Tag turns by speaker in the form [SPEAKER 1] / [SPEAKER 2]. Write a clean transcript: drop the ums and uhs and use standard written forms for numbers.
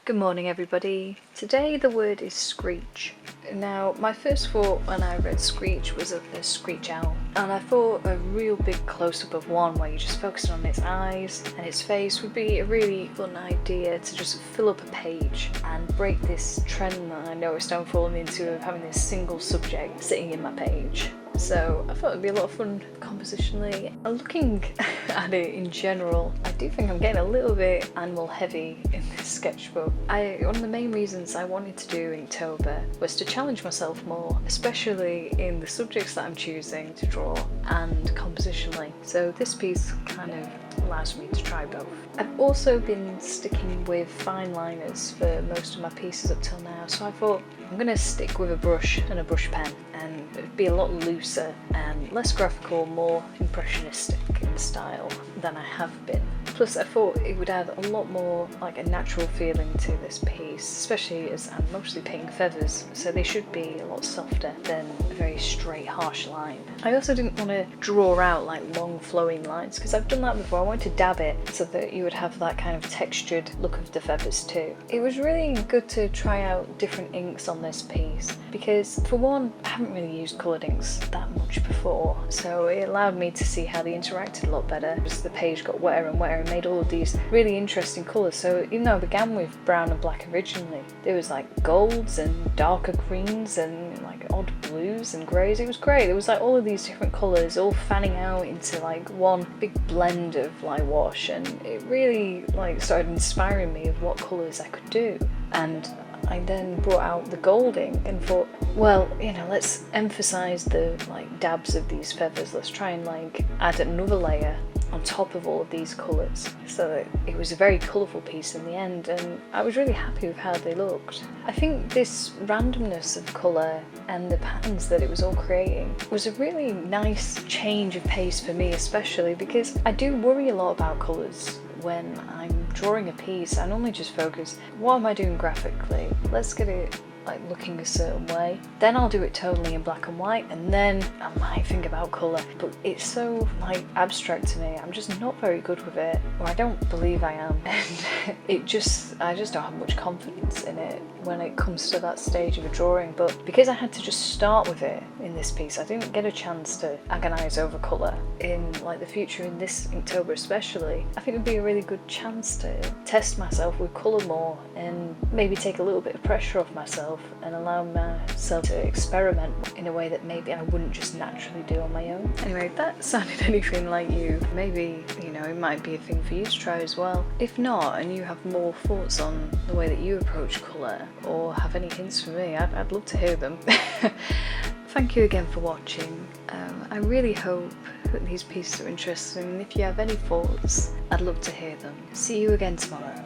[SPEAKER 1] Good morning everybody. Today the word is screech. Now my first thought when I read screech was of the screech owl, and I thought a real big close-up of one where you just focused on its eyes and its face would be a really fun idea to just fill up a page and break this trend that I noticed I'm falling into of having this single subject sitting in my page. So I thought it'd be a lot of fun compositionally. Looking at it in general, I do think I'm getting a little bit animal heavy in this sketchbook. One of the main reasons I wanted to do Inktober was to challenge myself more, especially in the subjects that I'm choosing to draw and compositionally. So this piece kind of allows me to try both. I've also been sticking with fine liners for most of my pieces up till now, so I thought I'm going to stick with a brush and a brush pen and it'd be a lot looser and less graphical, more impressionistic in style than I have been. Plus I thought it would add a lot more like a natural feeling to this piece, especially as I'm mostly painting feathers, so they should be a lot softer than a very straight harsh line. I also didn't want to draw out like long flowing lines because I've done that before. I wanted to dab it so that you would have that kind of textured look of the feathers too. It was really good to try out different inks on this piece because for one I haven't really used coloured inks that much before, so it allowed me to see how they interacted a lot better as the page got wetter and wetter and made all of these really interesting colours. So even though I began with brown and black originally, there was like golds and darker greens and like odd blues and greys. It was great. There was like all of these different colours all fanning out into like one big blend of like wash, and it really like started inspiring me of what colours I could do. And I then brought out the gold ink and thought, well, you know, let's emphasize the like dabs of these feathers. Let's try and like add another layer on top of all of these colours, so that it was a very colourful piece in the end, and I was really happy with how they looked. I think this randomness of colour and the patterns that it was all creating was a really nice change of pace for me, especially because I do worry a lot about colours when I'm drawing a piece. I normally just focus, what am I doing graphically? Let's get it like looking a certain way, then I'll do it totally in black and white, and then I might think about colour. But it's so like abstract to me, I'm just not very good with it, or I don't believe I am, and I just don't have much confidence in it when it comes to that stage of a drawing. But because I had to just start with it in this piece, I didn't get a chance to agonise over colour. In like the future, in this Inktober especially, I think it would be a really good chance to test myself with colour more and maybe take a little bit of pressure off myself and allow myself to experiment in a way that maybe I wouldn't just naturally do on my own. Anyway, if that sounded anything like you, maybe, you know, it might be a thing for you to try as well. If not, and you have more thoughts on the way that you approach colour, or have any hints for me, I'd love to hear them. Thank you again for watching. I really hope that these pieces are interesting, and if you have any thoughts, I'd love to hear them. See you again tomorrow.